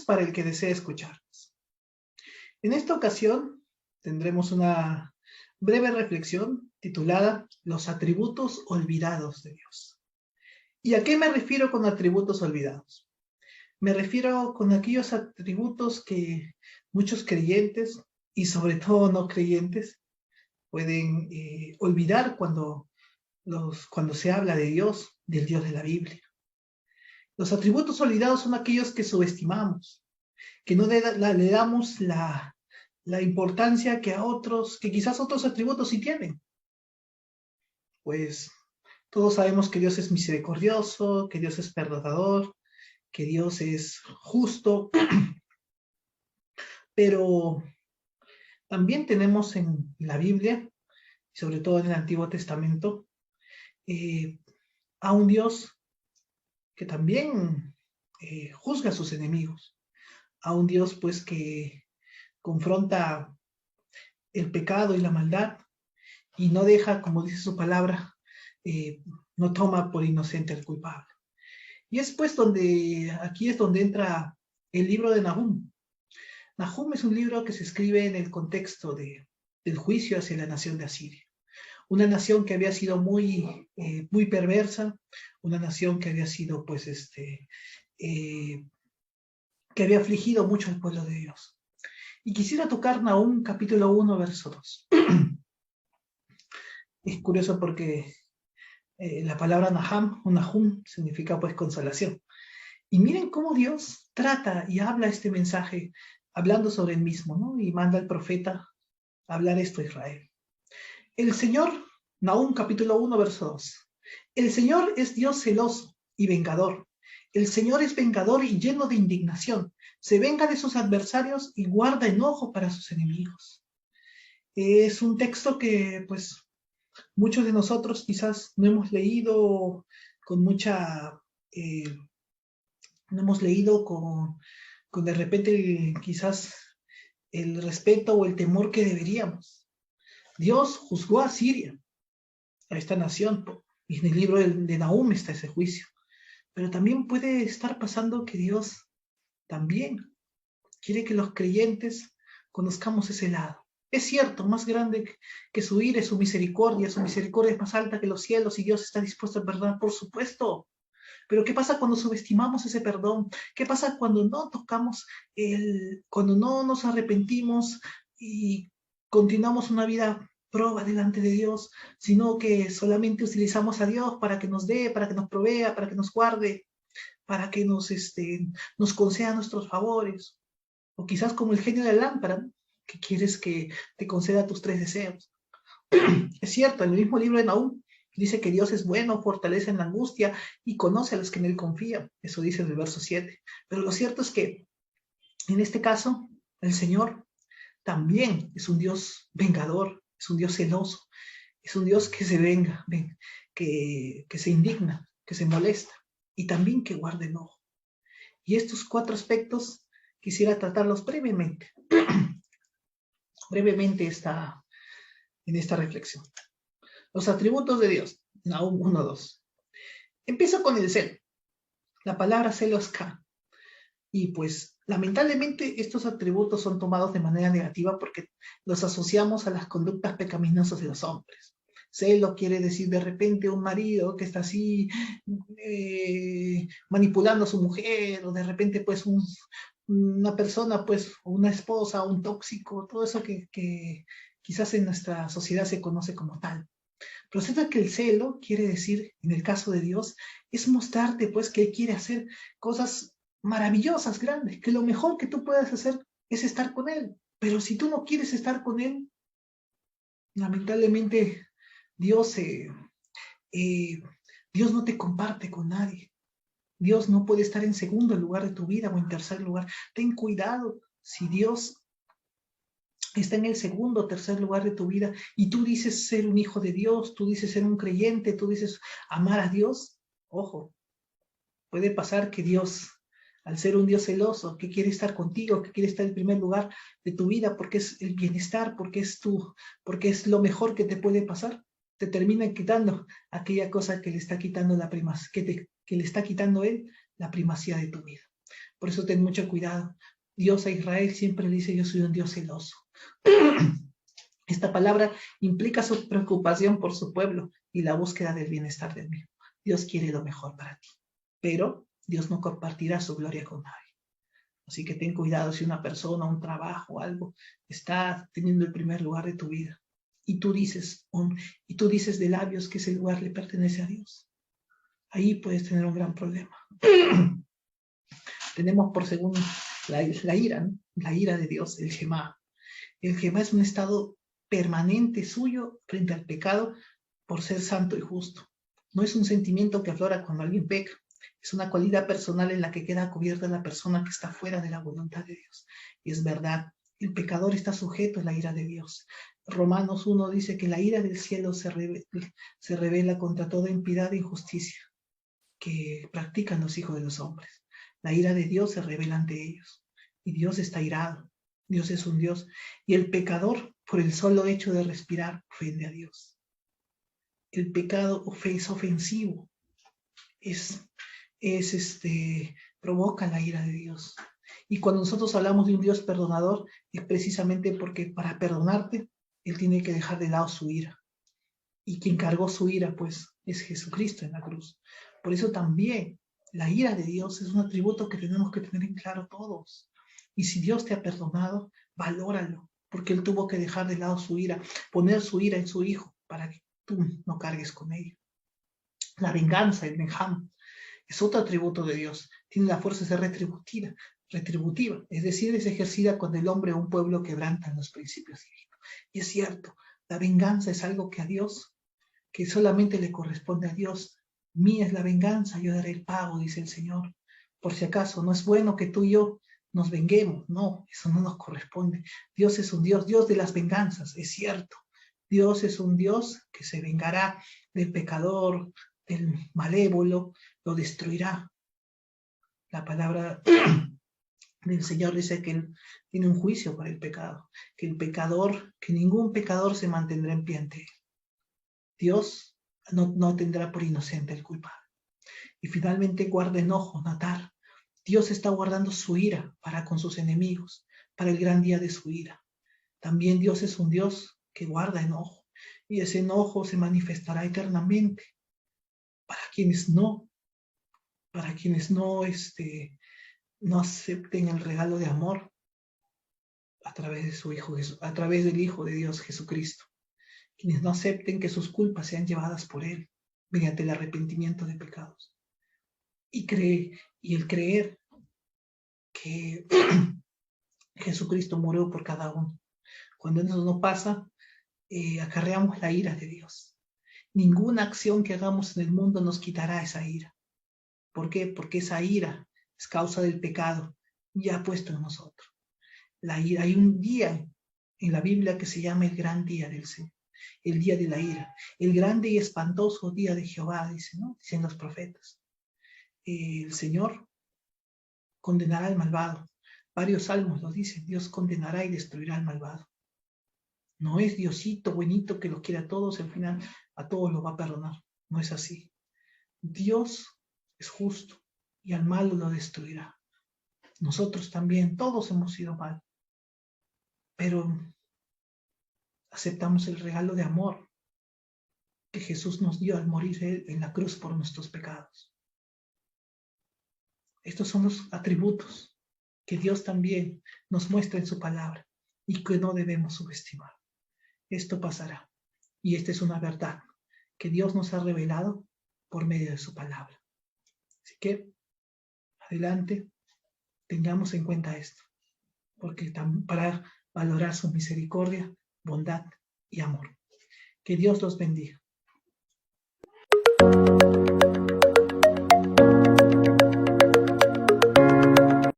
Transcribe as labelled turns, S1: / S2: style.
S1: para el que desee escucharnos. En esta ocasión tendremos una breve reflexión titulada Los atributos olvidados de Dios. ¿Y a qué me refiero con atributos olvidados? Me refiero con aquellos atributos que muchos creyentes y sobre todo no creyentes pueden olvidar cuando se habla de Dios, del Dios de la Biblia. Los atributos olvidados son aquellos que subestimamos, que no le damos la importancia que quizás otros atributos sí tienen. Pues todos sabemos que Dios es misericordioso, que Dios es perdonador, que Dios es justo, pero también tenemos en la Biblia, sobre todo en el Antiguo Testamento, a un Dios que también juzga a sus enemigos, a un Dios pues que confronta el pecado y la maldad y no deja, como dice su palabra, no toma por inocente al culpable. Y es pues aquí es donde entra el libro de Nahum. Nahum es un libro que se escribe en el contexto del juicio hacia la nación de Asiria. Una nación que había sido muy perversa, una nación que había sido que había afligido mucho al pueblo de Dios. Y quisiera tocar Nahum capítulo 1, verso 2. Es curioso porque la palabra Nahum significa pues consolación. Y miren cómo Dios trata y habla este mensaje hablando sobre él mismo, ¿no? Y manda al profeta a hablar esto a Israel. El Señor, Nahum capítulo 1, verso 2. El Señor es Dios celoso y vengador. El Señor es vengador y lleno de indignación. Se venga de sus adversarios y guarda enojo para sus enemigos. Es un texto que, pues, muchos de nosotros quizás no hemos leído con mucha... no hemos leído con de repente quizás el respeto o el temor que deberíamos. Dios juzgó a Siria, a esta nación, y en el libro de Nahum está ese juicio. Pero también puede estar pasando que Dios también quiere que los creyentes conozcamos ese lado. Es cierto, más grande que su ira es su misericordia es más alta que los cielos y Dios está dispuesto a perdonar, por supuesto. Pero ¿qué pasa cuando subestimamos ese perdón? ¿Qué pasa cuando no tocamos cuando no nos arrepentimos y continuamos una vida proba delante de Dios, sino que solamente utilizamos a Dios para que nos dé, para que nos provea, para que nos guarde, para que nos conceda nuestros favores? O quizás como el genio de la lámpara, ¿no? Que quieres que te conceda tus 3 deseos. Es cierto, en el mismo libro de Nahum dice que Dios es bueno, fortalece en la angustia y conoce a los que en él confían. Eso dice en el verso 7. Pero lo cierto es que en este caso, el Señor también es un Dios vengador, es un Dios celoso, es un Dios que se venga, que se indigna, que se molesta y también que guarda enojo. Y estos 4 aspectos quisiera tratarlos brevemente, en esta reflexión. Los atributos de Dios, Nahum 1:2. Empiezo con el celo. La palabra celo es K. Y pues, lamentablemente, estos atributos son tomados de manera negativa porque los asociamos a las conductas pecaminosas de los hombres. Celo quiere decir de repente un marido que está así manipulando a su mujer, o de repente pues una persona, pues una esposa, un tóxico, todo eso que quizás en nuestra sociedad se conoce como tal. Pero resulta que el celo quiere decir, en el caso de Dios, es mostrarte pues que Él quiere hacer cosas maravillosas, grandes, que lo mejor que tú puedas hacer es estar con Él. Pero si tú no quieres estar con Él, lamentablemente Dios, Dios no te comparte con nadie. Dios no puede estar en segundo lugar de tu vida o en tercer lugar. Ten cuidado si Dios está en el segundo o tercer lugar de tu vida y tú dices ser un hijo de Dios, tú dices ser un creyente, tú dices amar a Dios. Ojo, puede pasar que Dios, al ser un Dios celoso, que quiere estar contigo, que quiere estar en primer lugar de tu vida porque es el bienestar, porque es lo mejor que te puede pasar, te termina quitando aquella cosa que le está quitando que le está quitando Él la primacía de tu vida. Por eso ten mucho cuidado. Dios a Israel siempre le dice, yo soy un Dios celoso. Esta palabra implica su preocupación por su pueblo y la búsqueda del bienestar del mismo. Dios quiere lo mejor para ti, pero Dios no compartirá su gloria con nadie. Así que ten cuidado si una persona, un trabajo o algo está teniendo el primer lugar de tu vida y tú dices de labios que ese lugar le pertenece a Dios. Ahí puedes tener un gran problema. Tenemos por segundo la ira, ¿no? La ira de Dios, el Shema. El Shema es un estado permanente suyo frente al pecado por ser santo y justo. No es un sentimiento que aflora cuando alguien peca. Es una cualidad personal en la que queda cubierta la persona que está fuera de la voluntad de Dios. Y es verdad, el pecador está sujeto a la ira de Dios. Romanos 1 dice que la ira del cielo se revela contra toda impiedad e injusticia que practican los hijos de los hombres. La ira de Dios se revela ante ellos. Y Dios está irado. Dios es un Dios. Y el pecador, por el solo hecho de respirar, ofende a Dios. El pecado es ofensivo. Provoca la ira de Dios. Y cuando nosotros hablamos de un Dios perdonador, es precisamente porque para perdonarte, Él tiene que dejar de lado su ira. Y quien cargó su ira, pues, es Jesucristo en la cruz. Por eso también la ira de Dios es un atributo que tenemos que tener en claro todos. Y si Dios te ha perdonado, valóralo, porque Él tuvo que dejar de lado su ira, poner su ira en su Hijo, para que tú no cargues con ella. La venganza, el Benjam, es otro atributo de Dios. Tiene la fuerza de ser retributiva, es decir, es ejercida cuando el hombre o un pueblo quebrantan los principios divinos. Y es cierto, la venganza es algo que a Dios, que solamente le corresponde a Dios. Mía es la venganza, yo daré el pago, dice el Señor. Por si acaso, no es bueno que tú y yo nos venguemos. No, eso no nos corresponde. Dios es un Dios de las venganzas, es cierto. Dios es un Dios que se vengará del pecador, del malévolo, lo destruirá. La palabra del Señor dice que Él tiene un juicio para el pecado, que ningún pecador se mantendrá en pie ante Él. Dios no tendrá por inocente el culpable. Y finalmente guarda enojo, Natar. Dios está guardando su ira para con sus enemigos, para el gran día de su ira. También Dios es un Dios que guarda enojo, y ese enojo se manifestará eternamente para quienes no acepten el regalo de amor a través de su Hijo, a través del Hijo de Dios Jesucristo. Quienes no acepten que sus culpas sean llevadas por Él mediante el arrepentimiento de pecados. Y el creer que Jesucristo murió por cada uno. Cuando eso no pasa, acarreamos la ira de Dios. Ninguna acción que hagamos en el mundo nos quitará esa ira. ¿Por qué? Porque esa ira es causa del pecado ya puesto en nosotros. La ira, hay un día en la Biblia que se llama el gran día del Señor, el día de la ira, el grande y espantoso día de Jehová, dicen los profetas. El Señor condenará al malvado. Varios salmos lo dicen, Dios condenará y destruirá al malvado. No es Diosito buenito que los quiere a todos, al final a todos los va a perdonar. No es así. Dios es justo y al malo lo destruirá. Nosotros también, todos hemos sido mal, pero aceptamos el regalo de amor que Jesús nos dio al morir en la cruz por nuestros pecados. Estos son los atributos que Dios también nos muestra en su palabra y que no debemos subestimar. Esto pasará y esta es una verdad que Dios nos ha revelado por medio de su palabra. Así que, adelante, tengamos en cuenta esto, porque para valorar su misericordia, bondad y amor. Que Dios los bendiga.